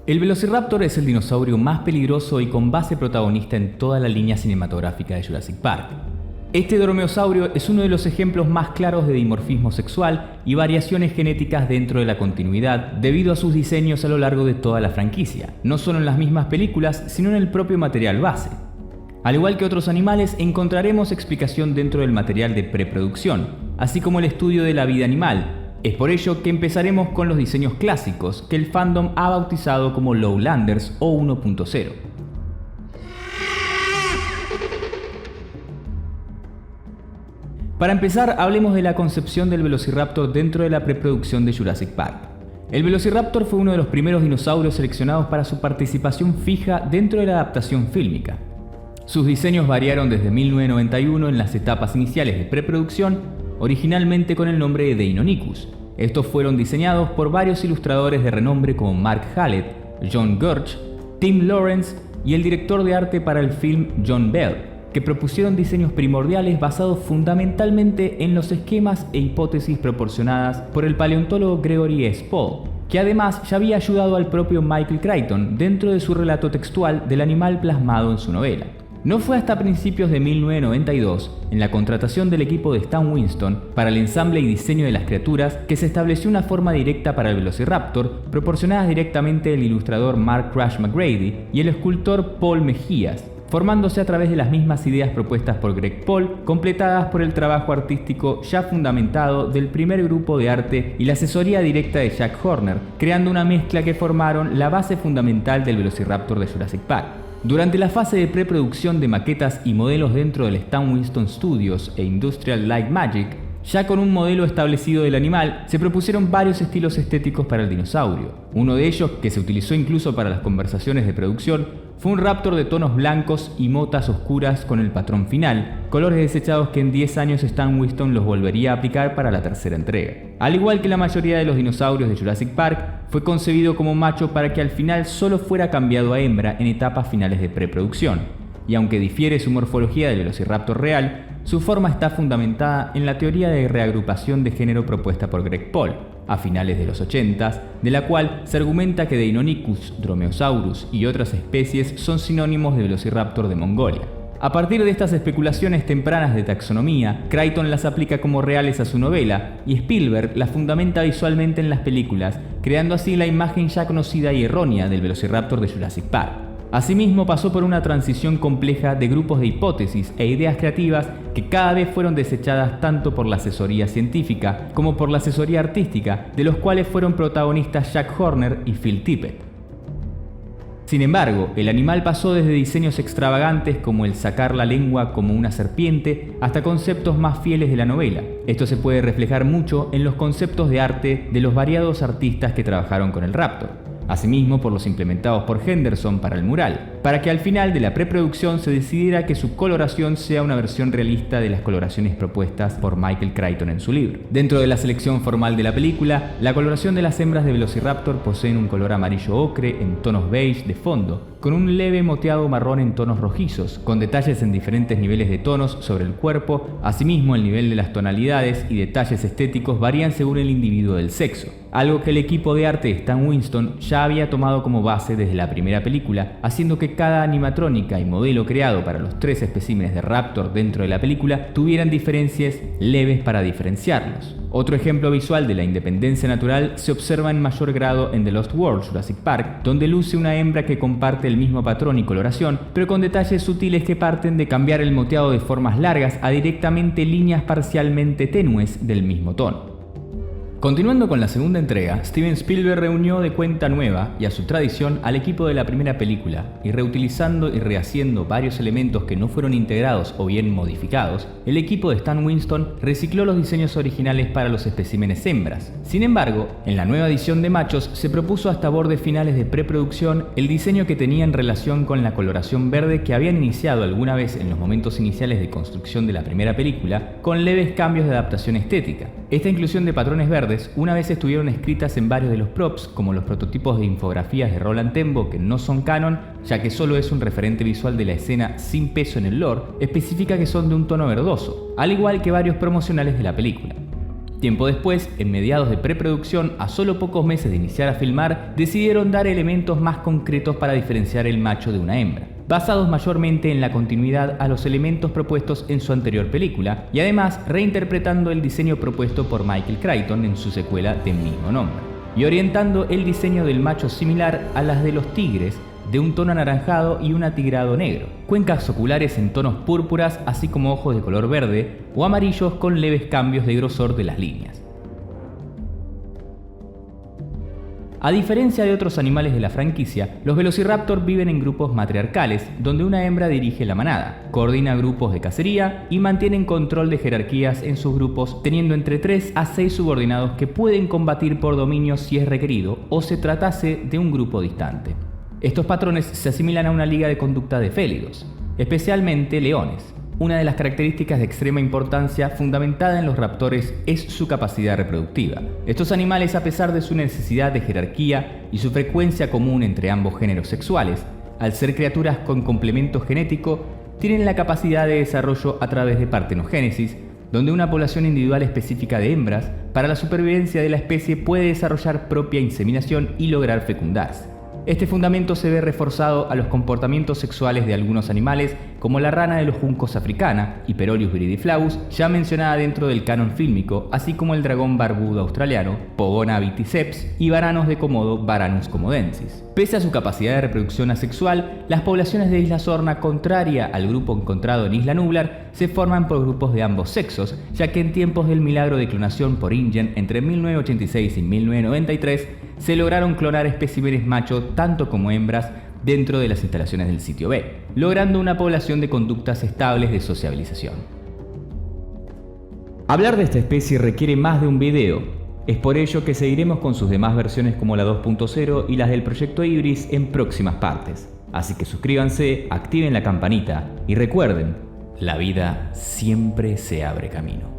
El Velociraptor es el dinosaurio más peligroso y con base protagonista en toda la línea cinematográfica de Jurassic Park. Este dromeosaurio es uno de los ejemplos más claros de dimorfismo sexual y variaciones genéticas dentro de la continuidad debido a sus diseños a lo largo de toda la franquicia, no solo en las mismas películas, sino en el propio material base. Al igual que otros animales, encontraremos explicación dentro del material de preproducción, así como el estudio de la vida animal. Es por ello que empezaremos con los diseños clásicos, que el fandom ha bautizado como Lowlanders o 1.0. Para empezar, hablemos de la concepción del Velociraptor dentro de la preproducción de Jurassic Park. El Velociraptor fue uno de los primeros dinosaurios seleccionados para su participación fija dentro de la adaptación fílmica. Sus diseños variaron desde 1991 en las etapas iniciales de preproducción, originalmente con el nombre de Deinonychus. Estos fueron diseñados por varios ilustradores de renombre como Mark Hallett, John Gurch, Tim Lawrence y el director de arte para el film John Bell, que propusieron diseños primordiales basados fundamentalmente en los esquemas e hipótesis proporcionadas por el paleontólogo Gregory S. Paul, que además ya había ayudado al propio Michael Crichton dentro de su relato textual del animal plasmado en su novela. No fue hasta principios de 1992, en la contratación del equipo de Stan Winston para el ensamble y diseño de las criaturas, que se estableció una forma directa para el Velociraptor, proporcionadas directamente el ilustrador Mark Crash McGrady y el escultor Paul Mejías, formándose a través de las mismas ideas propuestas por Greg Paul, completadas por el trabajo artístico ya fundamentado del primer grupo de arte y la asesoría directa de Jack Horner, creando una mezcla que formaron la base fundamental del Velociraptor de Jurassic Park. Durante la fase de preproducción de maquetas y modelos dentro del Stan Winston Studios e Industrial Light Magic, ya con un modelo establecido del animal, se propusieron varios estilos estéticos para el dinosaurio. Uno de ellos, que se utilizó incluso para las conversaciones de producción, fue un raptor de tonos blancos y motas oscuras con el patrón final, colores desechados que en 10 años Stan Winston los volvería a aplicar para la tercera entrega. Al igual que la mayoría de los dinosaurios de Jurassic Park, fue concebido como macho para que al final solo fuera cambiado a hembra en etapas finales de preproducción. Y aunque difiere su morfología del Velociraptor real, su forma está fundamentada en la teoría de reagrupación de género propuesta por Greg Paul a finales de los 80s, de la cual se argumenta que Deinonychus, Dromaeosaurus y otras especies son sinónimos de Velociraptor de Mongolia. A partir de estas especulaciones tempranas de taxonomía, Crichton las aplica como reales a su novela y Spielberg las fundamenta visualmente en las películas, creando así la imagen ya conocida y errónea del Velociraptor de Jurassic Park. Asimismo, pasó por una transición compleja de grupos de hipótesis e ideas creativas que cada vez fueron desechadas tanto por la asesoría científica como por la asesoría artística, de los cuales fueron protagonistas Jack Horner y Phil Tippett. Sin embargo, el animal pasó desde diseños extravagantes como el sacar la lengua como una serpiente hasta conceptos más fieles de la novela. Esto se puede reflejar mucho en los conceptos de arte de los variados artistas que trabajaron con el Raptor. Asimismo por los implementados por Henderson para el mural, para que al final de la preproducción se decidiera que su coloración sea una versión realista de las coloraciones propuestas por Michael Crichton en su libro. Dentro de la selección formal de la película, la coloración de las hembras de Velociraptor poseen un color amarillo ocre en tonos beige de fondo, con un leve moteado marrón en tonos rojizos, con detalles en diferentes niveles de tonos sobre el cuerpo. Asimismo, el nivel de las tonalidades y detalles estéticos varían según el individuo del sexo, algo que el equipo de arte de Stan Winston ya había tomado como base desde la primera película, haciendo que cada animatrónica y modelo creado para los 3 especímenes de Raptor dentro de la película tuvieran diferencias leves para diferenciarlos. Otro ejemplo visual de la independencia natural se observa en mayor grado en The Lost World Jurassic Park, donde luce una hembra que comparte el mismo patrón y coloración, pero con detalles sutiles que parten de cambiar el moteado de formas largas a directamente líneas parcialmente tenues del mismo tono. Continuando con la segunda entrega, Steven Spielberg reunió de cuenta nueva y a su tradición al equipo de la primera película, y reutilizando y rehaciendo varios elementos que no fueron integrados o bien modificados, el equipo de Stan Winston recicló los diseños originales para los especímenes hembras. Sin embargo, en la nueva edición de machos se propuso hasta bordes finales de preproducción el diseño que tenía en relación con la coloración verde que habían iniciado alguna vez en los momentos iniciales de construcción de la primera película, con leves cambios de adaptación estética. Esta inclusión de patrones verdes una vez estuvieron escritas en varios de los props, como los prototipos de infografías de Roland Emmerich que no son canon, ya que solo es un referente visual de la escena sin peso en el lore, especifica que son de un tono verdoso, al igual que varios promocionales de la película. Tiempo después, en mediados de preproducción, a solo pocos meses de iniciar a filmar, decidieron dar elementos más concretos para diferenciar el macho de una hembra, basados mayormente en la continuidad a los elementos propuestos en su anterior película y además reinterpretando el diseño propuesto por Michael Crichton en su secuela de mismo nombre, y orientando el diseño del macho similar a las de los tigres, de un tono anaranjado y un atigrado negro, cuencas oculares en tonos púrpuras, así como ojos de color verde o amarillos con leves cambios de grosor de las líneas. A diferencia de otros animales de la franquicia, los velociraptor viven en grupos matriarcales, donde una hembra dirige la manada, coordina grupos de cacería y mantienen control de jerarquías en sus grupos, teniendo entre 3 a 6 subordinados que pueden combatir por dominio si es requerido o se tratase de un grupo distante. Estos patrones se asimilan a una liga de conducta de félidos, especialmente leones. Una de las características de extrema importancia fundamentada en los raptores es su capacidad reproductiva. Estos animales, a pesar de su necesidad de jerarquía y su frecuencia común entre ambos géneros sexuales, al ser criaturas con complemento genético, tienen la capacidad de desarrollo a través de partenogénesis, donde una población individual específica de hembras, para la supervivencia de la especie, puede desarrollar propia inseminación y lograr fecundarse. Este fundamento se ve reforzado a los comportamientos sexuales de algunos animales, como la rana de los juncos africana, Hiperolius viridiflavus, ya mencionada dentro del canon fílmico, así como el dragón barbudo australiano, Pogona viticeps, y varanos de Komodo, Varanus komodensis. Pese a su capacidad de reproducción asexual, las poblaciones de Isla Sorna, contraria al grupo encontrado en Isla Nublar, se forman por grupos de ambos sexos, ya que en tiempos del milagro de clonación por InGen entre 1986 y 1993, se lograron clonar especímenes macho tanto como hembras dentro de las instalaciones del sitio B, logrando una población de conductas estables de sociabilización. Hablar de esta especie requiere más de un video. Es por ello que seguiremos con sus demás versiones como la 2.0 y las del proyecto Ibris en próximas partes. Así que suscríbanse, activen la campanita y recuerden, la vida siempre se abre camino.